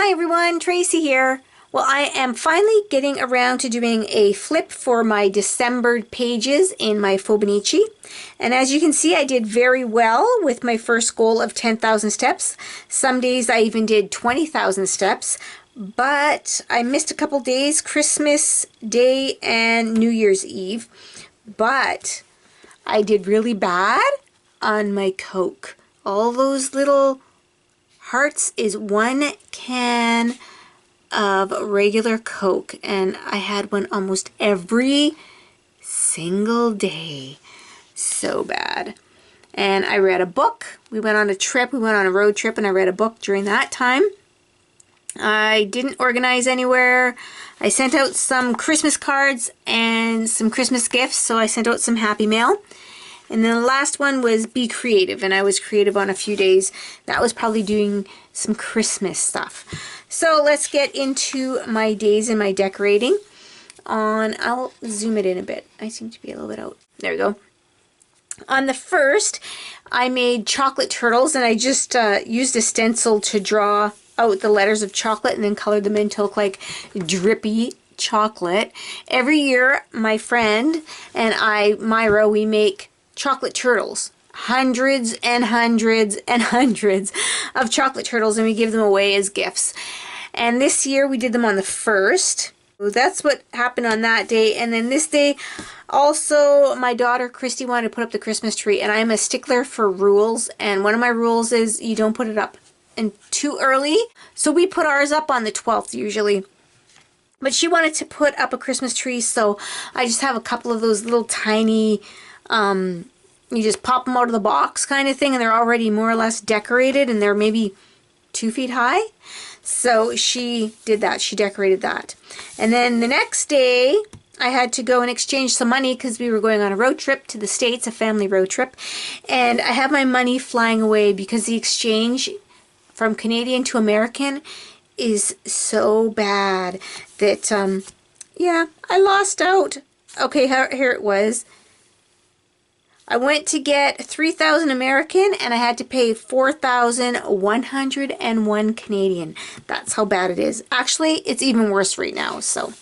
Hi everyone, Tracy here. Well, I am finally getting around to doing a flip for my December pages in my Fauxbonichi. And as you can see, I did very well with my first goal of 10,000 steps. Some days I even did 20,000 steps, but I missed a couple days, Christmas Day and New Year's Eve. But I did really bad on my Coke. All those little hearts is 1 can of regular Coke, and I had one almost every single day. So bad. And I read a book. We went on a trip. We went on a road trip, and I read a book during that time. I didn't organize anywhere. I sent out some Christmas cards and some Christmas gifts, so I sent out some Happy Mail. And then the last one was be creative, and I was creative on a few days. That was probably doing some Christmas stuff. So let's get into my days and my decorating. I'll zoom it in a bit. I seem to be a little bit out. There we go. On the first, I made chocolate turtles, and I just used a stencil to draw out the letters of chocolate and then colored them in to look like drippy chocolate. Every year, my friend and I, Myra, we make chocolate turtles. Hundreds and hundreds and hundreds of chocolate turtles, and we give them away as gifts. And this year we did them on the 1st. So that's what happened on that day. And then this day also my daughter Christy wanted to put up the Christmas tree, and I'm a stickler for rules, and one of my rules is you don't put it up too early. So we put ours up on the 12th usually. But she wanted to put up a Christmas tree, so I just have a couple of those little tiny you just pop them out of the box kind of thing, and they're already more or less decorated, and they're maybe 2 feet high. So she did that. She decorated that. And then the next day, I had to go and exchange some money because we were going on a road trip to the States, a family road trip. And I have my money flying away because the exchange from Canadian to American is so bad that, yeah, I lost out. Okay, here it was. I went to get 3,000 American, and I had to pay 4,101 Canadian. That's how bad it is. Actually, it's even worse right now. So,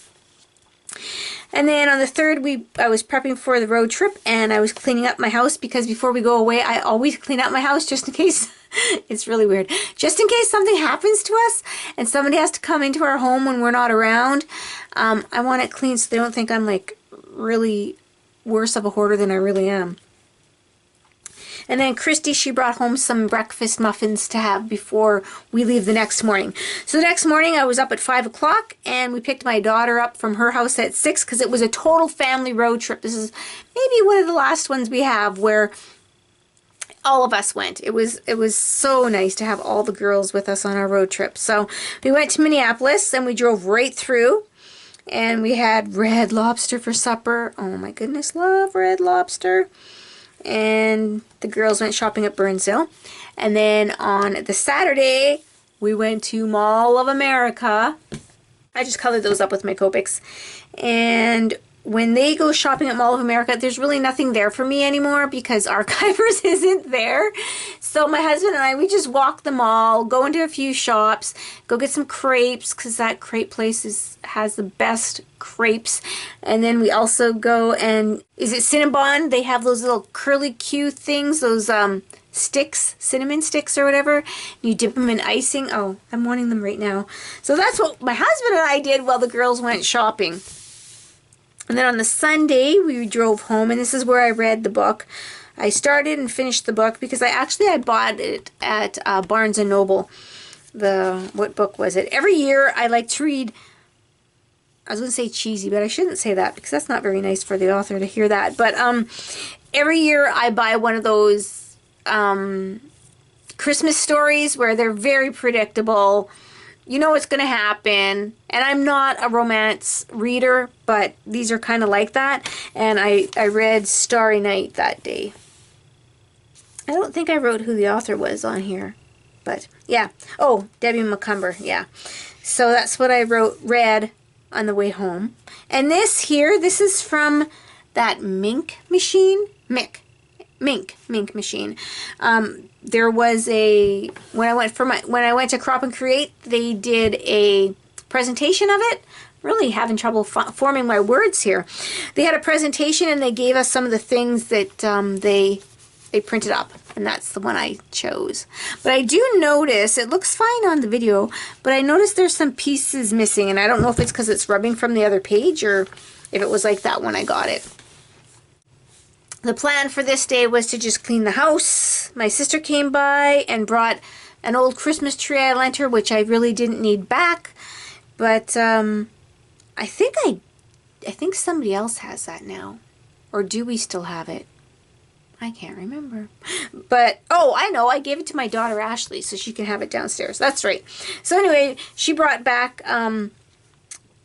and then on the 3rd, I was prepping for the road trip, and I was cleaning up my house because before we go away, I always clean up my house just in case. It's really weird. Just in case something happens to us and somebody has to come into our home when we're not around. I want it clean so they don't think I'm like really worse of a hoarder than I really am. And then Christy, she brought home some breakfast muffins to have before we leave the next morning. So the next morning I was up at 5 o'clock, and we picked my daughter up from her house at 6 because it was a total family road trip. This is maybe one of the last ones we have where all of us went. It was so nice to have all the girls with us on our road trip. So we went to Minneapolis, and we drove right through, and we had red lobster for supper. Oh my goodness, love red lobster. And the girls went shopping at Burnsville. And then on the Saturday, we went to Mall of America. I just colored those up with my Copics. And when they go shopping at Mall of America, there's really nothing there for me anymore because Archivers isn't there. So my husband and I, we just walk the mall, go into a few shops, go get some crepes because that crepe place has the best crepes. And then we also go and, is it Cinnabon? They have those little curly Q things, those sticks, cinnamon sticks or whatever. You dip them in icing. Oh, I'm wanting them right now. So that's what my husband and I did while the girls went shopping. And then on the Sunday, we drove home, and this is where I read the book. I started and finished the book because I bought it at Barnes & Noble. What book was it? Every year, I like to read, I was going to say cheesy, but I shouldn't say that because that's not very nice for the author to hear that. But every year, I buy one of those Christmas stories where they're very predictable. You know what's going to happen, and I'm not a romance reader, but these are kind of like that, and I read Starry Night that day. I don't think I wrote who the author was on here, but yeah. Oh, Debbie McCumber, yeah. So that's what I read on the way home. And this here, this is from that Mick machine, Mink machine. There was a, when I went to Crop and Create, they did a presentation of it. Really having trouble forming my words here. They had a presentation and they gave us some of the things that they printed up, and that's the one I chose. But I do notice, it looks fine on the video, but I noticed there's some pieces missing, and I don't know if it's because it's rubbing from the other page or if it was like that when I got it. The plan for this day was to just clean the house. My sister came by and brought an old Christmas tree I lent her, which I really didn't need back, but I think somebody else has that now. Or do we still have it? I can't remember. But, oh, I know. I gave it to my daughter Ashley so she can have it downstairs. That's right. So anyway, she brought back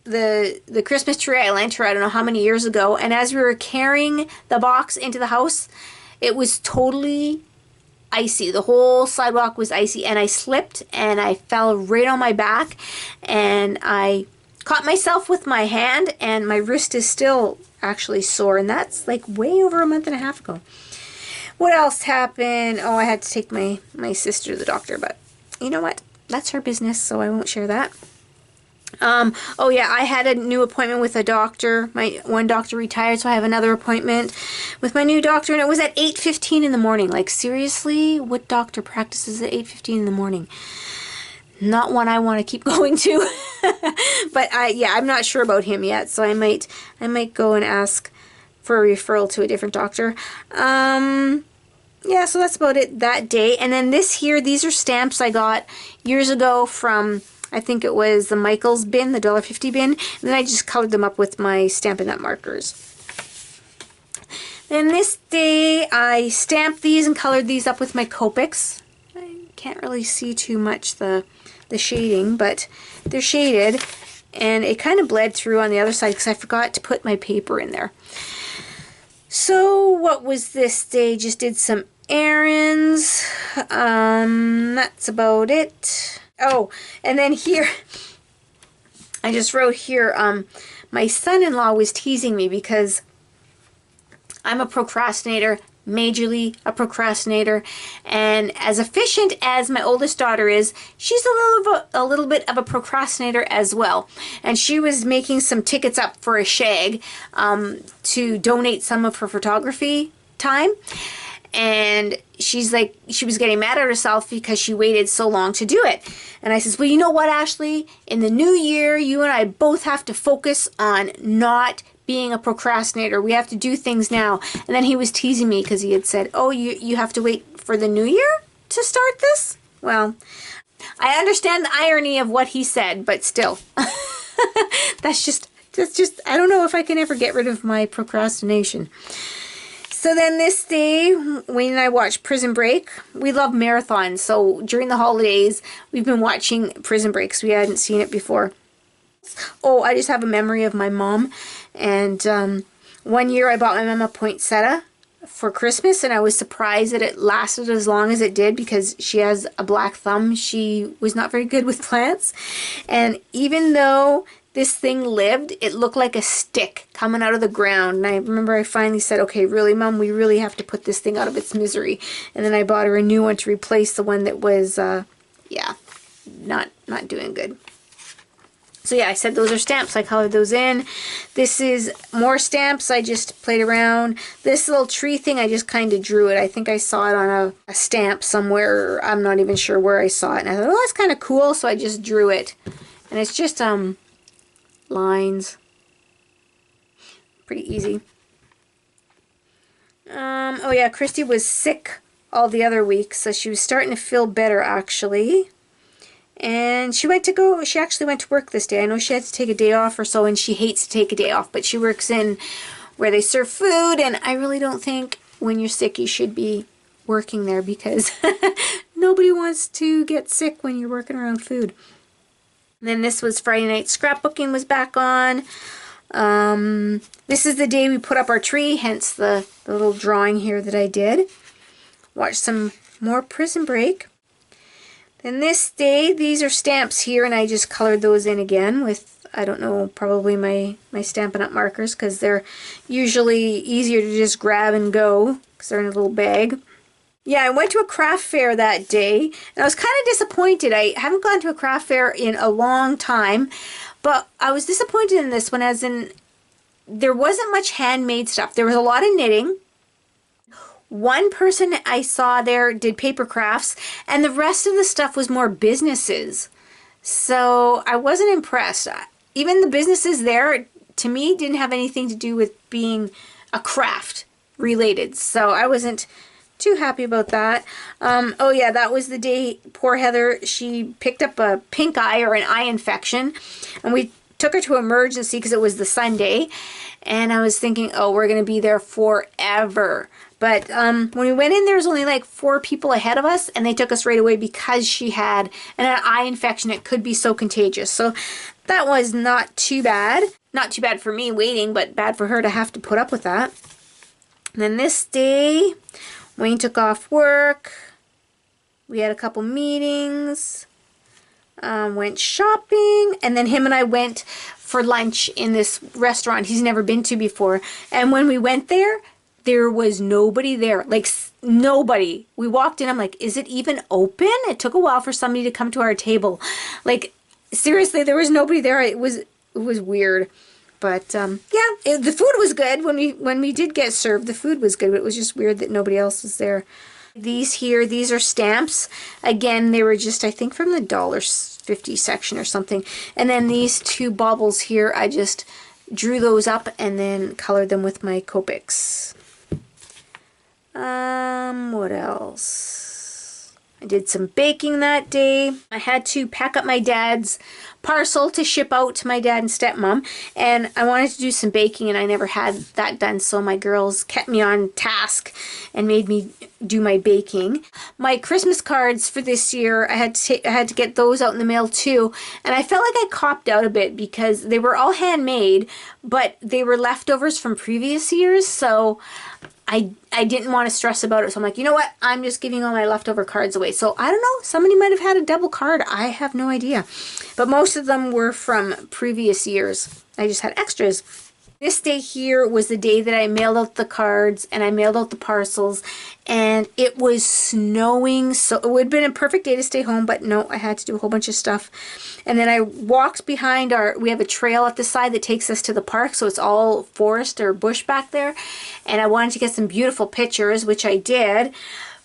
the Christmas tree I lent her, I don't know how many years ago. And as we were carrying the box into the house, it was totally icy. The whole sidewalk was icy. And I slipped and I fell right on my back. And I caught myself with my hand, and my wrist is still actually sore, and that's like way over a month and a half ago. What else happened? Oh, I had to take my sister to the doctor, but you know what? That's her business, so I won't share that. Oh yeah, I had a new appointment with a doctor. My one doctor retired, so I have another appointment with my new doctor, and it was at 8:15 in the morning. Like, seriously? What doctor practices at 8:15 in the morning? Not one I want to keep going to. But yeah, I'm not sure about him yet, so I might go and ask for a referral to a different doctor. Yeah, so that's about it that day. And then this here, these are stamps I got years ago from, I think it was the Michael's bin, the $1.50 bin. And then I just colored them up with my Stampin' Up! Markers. Then this day, I stamped these and colored these up with my Copics. I can't really see too much the shading, but they're shaded, and it kind of bled through on the other side because I forgot to put my paper in there. So what was this day? Just did some errands. That's about it. Oh, and then here, I just wrote here, my son-in-law was teasing me because I'm a procrastinator, majorly a procrastinator, and as efficient as my oldest daughter is, she's a little bit of a procrastinator as well. And she was making some tickets up for a shag to donate some of her photography time, and she's like, she was getting mad at herself because she waited so long to do it. And I says, well, you know what, Ashley, in the new year, you and I both have to focus on not being a procrastinator. We have to do things now. And then he was teasing me because he had said, oh, you have to wait for the new year to start this? Well, I understand the irony of what he said, but still. that's just, I don't know if I can ever get rid of my procrastination. So then this day, Wayne and I watched Prison Break. We love marathons, so during the holidays, we've been watching Prison Break because we hadn't seen it before. Oh, I just have a memory of my mom. And one year I bought my mom a poinsettia for Christmas, and I was surprised that it lasted as long as it did because she has a black thumb. She was not very good with plants. And even though this thing lived, it looked like a stick coming out of the ground. And I remember I finally said, okay, really, Mom, we really have to put this thing out of its misery. And then I bought her a new one to replace the one that was, yeah, not doing good. So yeah, I said those are stamps. I colored those in. This is more stamps. I just played around. This little tree thing, I just kind of drew it. I think I saw it on a stamp somewhere. I'm not even sure where I saw it. And I thought, oh, that's kind of cool. So I just drew it. And it's just lines. Pretty easy. Oh yeah, Christy was sick all the other weeks, so she was starting to feel better actually. And she actually went to work this day. I know she had to take a day off or so, and she hates to take a day off, but she works in where they serve food, and I really don't think when you're sick you should be working there because nobody wants to get sick when you're working around food. And then this was Friday night scrapbooking was back on. This is the day we put up our tree, hence the little drawing here that I did. Watch some more Prison Break. Then this day, these are stamps here, and I just colored those in again with, I don't know, probably my Stampin' Up! Markers, because they're usually easier to just grab and go, because they're in a little bag. Yeah, I went to a craft fair that day, and I was kind of disappointed. I haven't gone to a craft fair in a long time, but I was disappointed in this one, as in there wasn't much handmade stuff. There was a lot of knitting. One person I saw there did paper crafts, and the rest of the stuff was more businesses. So I wasn't impressed. Even the businesses there, to me, didn't have anything to do with being a craft related. So I wasn't too happy about that. Oh yeah, that was the day poor Heather, she picked up a pink eye or an eye infection, and we took her to emergency because it was the Sunday, and I was thinking, oh, we're going to be there forever. But when we went in, there was only like 4 people ahead of us, and they took us right away because she had an eye infection. It could be so contagious. So that was not too bad. Not too bad for me waiting, but bad for her to have to put up with that. And then this day, Wayne took off work. We had a couple meetings. Went shopping, and then him and I went for lunch in this restaurant he's never been to before. And when we went there, there was nobody there, like nobody. We walked in, I'm like, is it even open? It took a while for somebody to come to our table. Like, seriously, there was nobody there. It was weird. But yeah, the food was good. When we did get served, the food was good, but it was just weird that nobody else was there. These are stamps. Again, they were just, I think, from the $1.50 section or something. And then these 2 baubles here, I just drew those up and then colored them with my Copics. What else? I did some baking that day. I had to pack up my dad's parcel to ship out to my dad and stepmom, and I wanted to do some baking, and I never had that done, so my girls kept me on task and made me do my baking. My Christmas cards for this year, I had to get those out in the mail too, and I felt like I copped out a bit because they were all handmade, but they were leftovers from previous years, so I didn't want to stress about it. So I'm like, you know what? I'm just giving all my leftover cards away. So I don't know. Somebody might have had a double card. I have no idea. But most of them were from previous years. I just had extras. This day here was the day that I mailed out the cards and I mailed out the parcels, and it was snowing, so it would have been a perfect day to stay home, but no, I had to do a whole bunch of stuff. And then I walked behind we have a trail at the side that takes us to the park, so it's all forest or bush back there, and I wanted to get some beautiful pictures, which I did.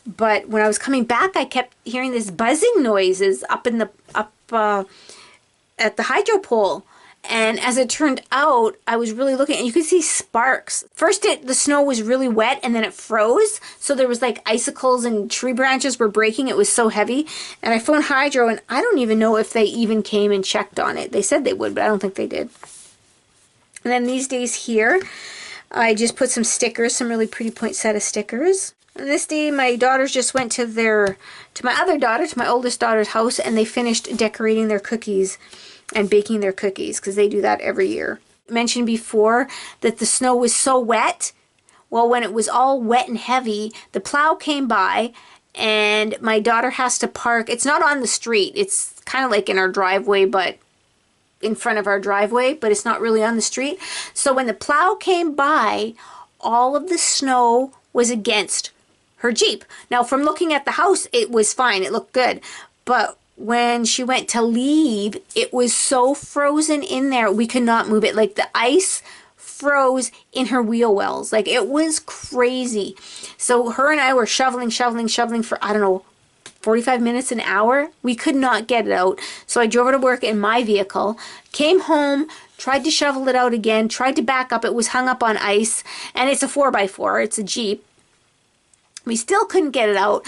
But when I was coming back, I kept hearing this buzzing noises up at the hydro pole. And as it turned out, I was really looking, and you could see sparks. First, the snow was really wet, and then it froze. So there was like icicles and tree branches were breaking. It was so heavy. And I phoned Hydro, and I don't even know if they even came and checked on it. They said they would, but I don't think they did. And then these days here, I just put some stickers, some really pretty poinsettia stickers. And this day, my daughters just went to my oldest daughter's house, and they finished decorating their cookies and baking their cookies, because they do that every year. I mentioned before that the snow was so wet. Well, when it was all wet and heavy, the plow came by, and my daughter has to park. It's not on the street. It's kind of like in our driveway, but in front of our driveway, but it's not really on the street. So when the plow came by, all of the snow was against her Jeep. Now, from looking at the house, it was fine. It looked good. But when she went to leave, it was so frozen in there, we could not move it. Like, the ice froze in her wheel wells. Like, it was crazy. So her and I were shoveling for, I don't know, 45 minutes, an hour. We could not get it out. So I drove her to work in my vehicle, came home, tried to shovel it out again, tried to back up. It was hung up on ice, and it's a 4x4. It's a Jeep. We still couldn't get it out,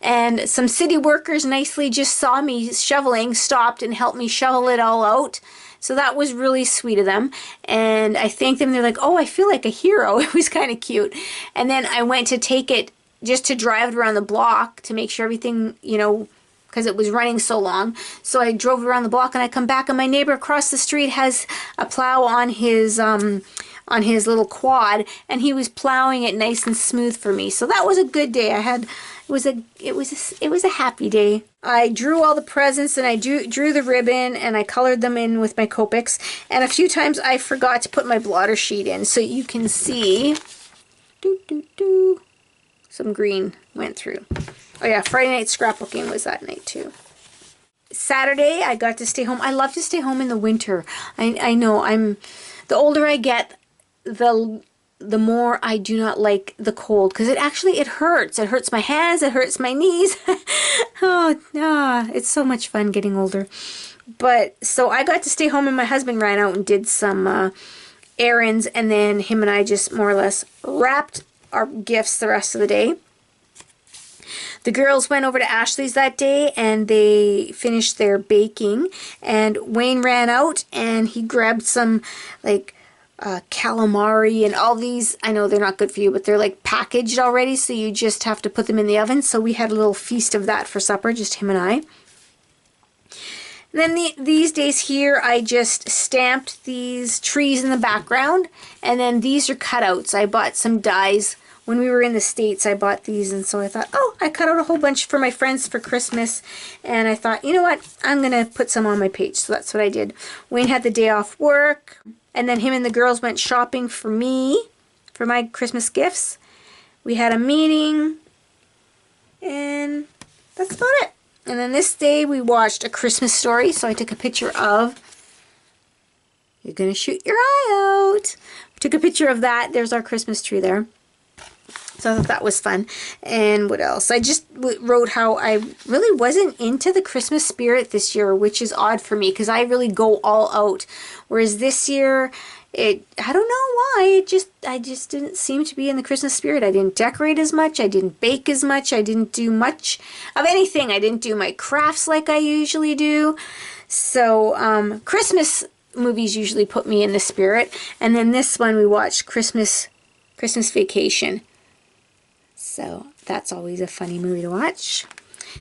and some city workers nicely just saw me shoveling, stopped and helped me shovel it all out. So that was really sweet of them, and I thanked them. They're like, oh, I feel like a hero. It was kind of cute. And then I went to take it just to drive it around the block to make sure everything, you know, because it was running so long. So I drove it around the block, and I come back, and my neighbor across the street has a plow on his little quad, and he was plowing it nice and smooth for me. So that was a good day. It was a happy day. I drew all the presents, and I drew the ribbon, and I colored them in with my Copics, and a few times I forgot to put my blotter sheet in, so you can see. some green went through. Oh yeah, Friday night scrapbooking was that night too. Saturday, I got to stay home. I love to stay home in the winter. I know the older I get, the more I do not like the cold, because it hurts. It hurts my hands, it hurts my knees. Oh, no, it's so much fun getting older. But so I got to stay home, and my husband ran out and did some errands, and then him and I just more or less wrapped our gifts the rest of the day. The girls went over to Ashley's that day and they finished their baking, and Wayne ran out and he grabbed some like calamari and all these. I know they're not good for you, but they're like packaged already, so you just have to put them in the oven. So we had a little feast of that for supper, just him and I. And then these days here, I just stamped these trees in the background, and then these are cutouts. I bought some dies. When we were in the States, I bought these, and so I thought, oh, I cut out a whole bunch for my friends for Christmas, and I thought, you know what, I'm going to put some on my page, so that's what I did. Wayne had the day off work, and then him and the girls went shopping for me, for my Christmas gifts. We had a meeting, and that's about it. And then this day, we watched A Christmas Story, so I took a picture of, you're going to shoot your eye out. Took a picture of that. There's our Christmas tree there. So I thought that was fun. And what else? I just wrote how I really wasn't into the Christmas spirit this year, which is odd for me because I really go all out. Whereas this year, I don't know why, I just didn't seem to be in the Christmas spirit. I didn't decorate as much. I didn't bake as much. I didn't do much of anything. I didn't do my crafts like I usually do. So Christmas movies usually put me in the spirit. And then this one we watched, Christmas Vacation. So that's always a funny movie to watch.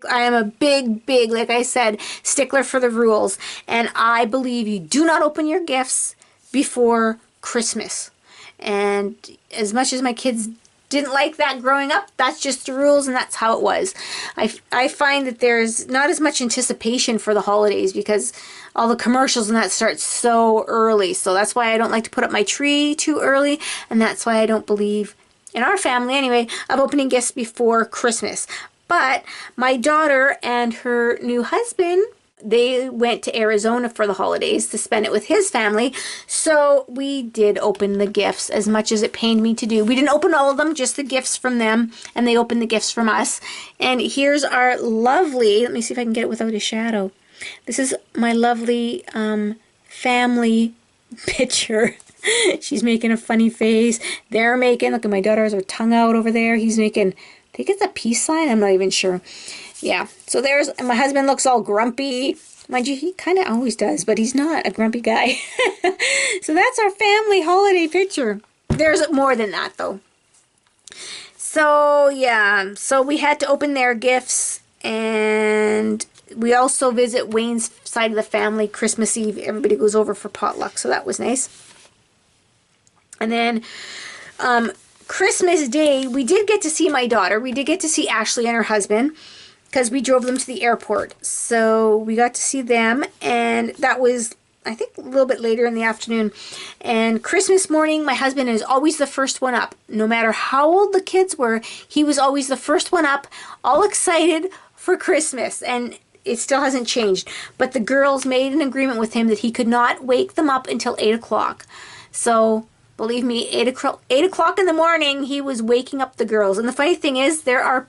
I am a big, like I said, stickler for the rules. And I believe you do not open your gifts before Christmas. And as much as my kids didn't like that growing up, that's just the rules and that's how it was. I find that there's not as much anticipation for the holidays because all the commercials and that start so early. So that's why I don't like to put up my tree too early, and that's why I don't believe, in our family anyway, of opening gifts before Christmas. But my daughter and her new husband, they went to Arizona for the holidays to spend it with his family. So we did open the gifts as much as it pained me to do. We didn't open all of them, just the gifts from them, and they opened the gifts from us. And here's our lovely, let me see if I can get it without a shadow. This is my lovely family picture. She's making a funny face. They're making, look at my daughter has her tongue out over there. He's making, I think it's a peace sign. I'm not even sure. Yeah, so there's, my husband looks all grumpy. Mind you, he kind of always does, but he's not a grumpy guy. So that's our family holiday picture. There's more than that, though. So, yeah, so we had to open their gifts, and we also visit Wayne's side of the family Christmas Eve. Everybody goes over for potluck, so that was nice. And then Christmas Day, we did get to see my daughter. We did get to see Ashley and her husband because we drove them to the airport. So we got to see them, and that was, I think, a little bit later in the afternoon. And Christmas morning, my husband is always the first one up. No matter how old the kids were, he was always the first one up, all excited for Christmas. And it still hasn't changed. But the girls made an agreement with him that he could not wake them up until 8 o'clock. So believe me, 8 o'clock in the morning, he was waking up the girls. And the funny thing is, there are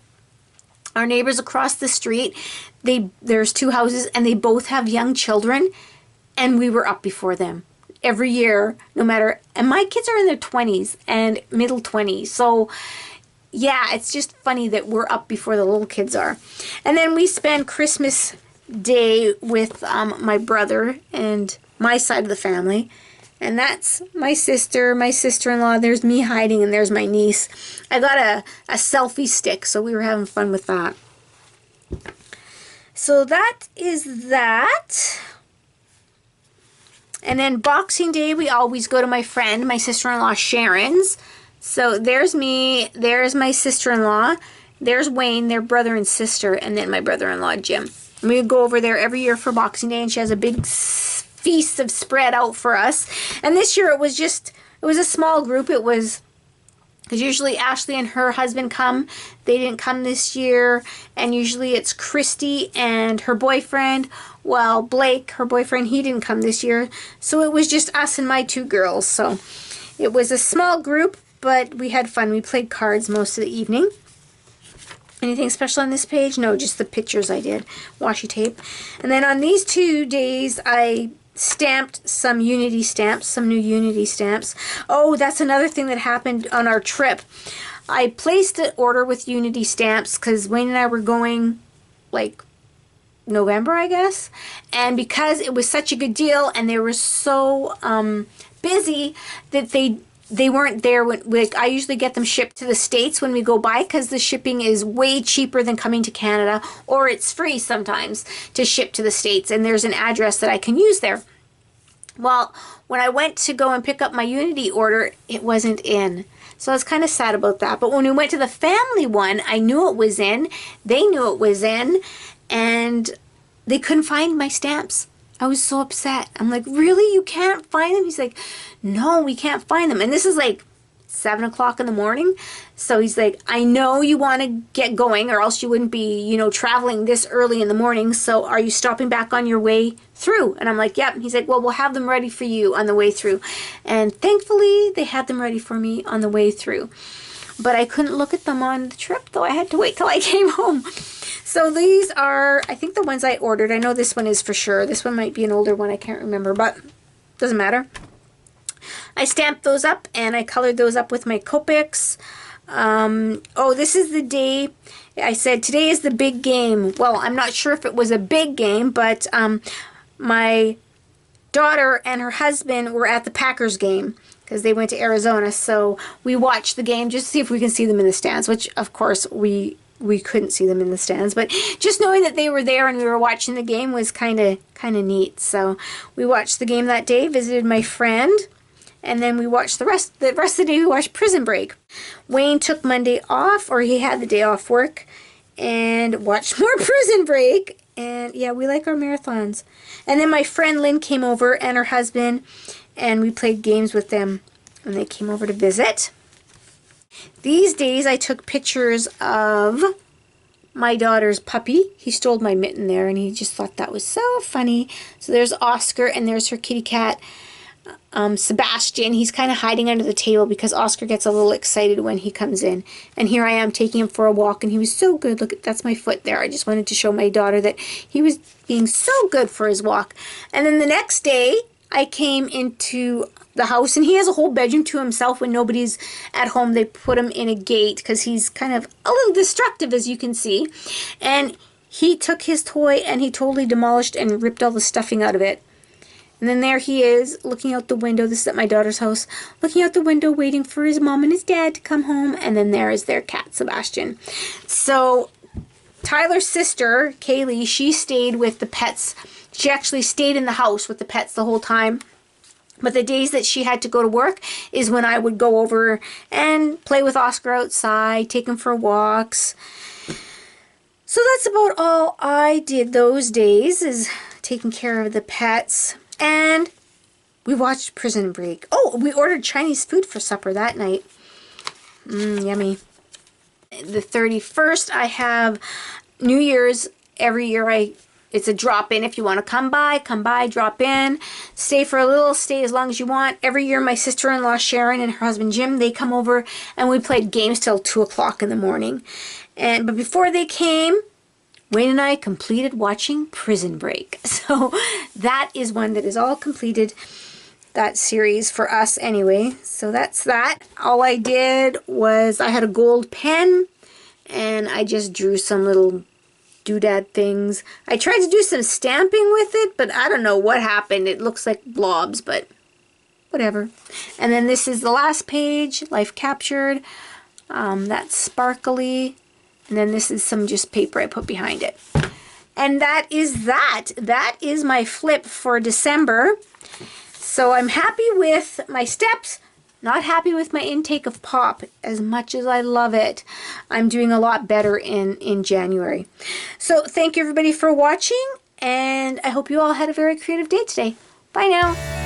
our neighbors across the street. There's two houses, and they both have young children. And we were up before them every year, no matter. And my kids are in their 20s and middle 20s. So, yeah, it's just funny that we're up before the little kids are. And then we spend Christmas Day with my brother and my side of the family. And that's my sister, my sister-in-law. There's me hiding, and there's my niece. I got a selfie stick, so we were having fun with that. So that is that. And then Boxing Day, we always go to my friend, my sister-in-law Sharon's. So there's me, there's my sister-in-law, there's Wayne, their brother and sister, and then my brother-in-law Jim. And we go over there every year for Boxing Day, and she has a big feast of spread out for us. And this year it was a small group. It was because usually Ashley and her husband come. They didn't come this year. And usually it's Christy and her boyfriend. Well, Blake, her boyfriend, he didn't come this year. So it was just us and my two girls. So it was a small group, but we had fun. We played cards most of the evening. Anything special on this page? No, just the pictures I did. Washi tape. And then on these 2 days, I stamped some Unity stamps, some new Unity stamps. Oh, that's another thing that happened on our trip. I placed an order with Unity stamps because Wayne and I were going like November, I guess. And because it was such a good deal and they were so busy that they weren't there when, like, I usually get them shipped to the States when we go by because the shipping is way cheaper than coming to Canada, or it's free sometimes to ship to the States, and there's an address that I can use there. Well, when I went to go and pick up my Unity order, it wasn't in. So I was kind of sad about that. But when we went to the family one, I knew it was in. They knew it was in, and they couldn't find my stamps. I was so upset. I'm like, really? You can't find them? He's like, no, we can't find them. And this is like 7 o'clock in the morning. So he's like, I know you want to get going or else you wouldn't be, you know, traveling this early in the morning. So are you stopping back on your way through? And I'm like, yep. He's like, well, we'll have them ready for you on the way through. And thankfully, they had them ready for me on the way through. But I couldn't look at them on the trip, though. I had to wait till I came home. So these are, I think, the ones I ordered. I know this one is for sure. This one might be an older one. I can't remember, but doesn't matter. I stamped those up and I colored those up with my Copics. Oh, this is the day I said today is the big game. Well, I'm not sure if it was a big game, but my daughter and her husband were at the Packers game because they went to Arizona. So we watched the game just to see if we can see them in the stands, which of course we couldn't see them in the stands, but just knowing that they were there and we were watching the game was kind of neat. So we watched the game that day, visited my friend, and then we watched the rest of the day we watched Prison Break. Wayne took Monday off, or he had the day off work, and watched more Prison Break. And yeah, we like our marathons. And then my friend Lynn came over and her husband, and we played games with them when they came over to visit. These days I took pictures of my daughter's puppy. He stole my mitten there and he just thought that was so funny. So there's Oscar and there's her kitty cat, Sebastian. He's kind of hiding under the table because Oscar gets a little excited when he comes in. And here I am taking him for a walk and he was so good. Look, that's my foot there. I just wanted to show my daughter that he was being so good for his walk. And then the next day I came into the house and he has a whole bedroom to himself when nobody's at home. They put him in a gate because he's kind of a little destructive, as you can see. And he took his toy and he totally demolished and ripped all the stuffing out of it. And then there he is looking out the window. This is at my daughter's house, looking out the window waiting for his mom and his dad to come home. And then there is their cat, Sebastian. So Tyler's sister, Kaylee, she stayed with the pets. She actually stayed in the house with the pets the whole time. But the days that she had to go to work is when I would go over and play with Oscar outside, take him for walks. So that's about all I did those days, is taking care of the pets. And we watched Prison Break. Oh, we ordered Chinese food for supper that night. Yummy. The 31st, I have New Year's. Every year it's a drop-in. If you want to come by, drop in. Stay for a little, stay as long as you want. Every year my sister-in-law Sharon and her husband Jim, they come over and we played games till 2 o'clock in the morning. But before they came, Wayne and I completed watching Prison Break. So that is one that is all completed, that series for us anyway. So that's that. All I did was I had a gold pen and I just drew some little doodad things. I tried to do some stamping with it, but I don't know what happened. It looks like blobs, but whatever. And then this is the last page, Life Captured. That's sparkly. And then this is some just paper I put behind it. And that is that. That is my flip for December. So I'm happy with my steps. Not happy with my intake of pop. As much as I love it, I'm doing a lot better in January. So thank you everybody for watching, and I hope you all had a very creative day today. Bye now.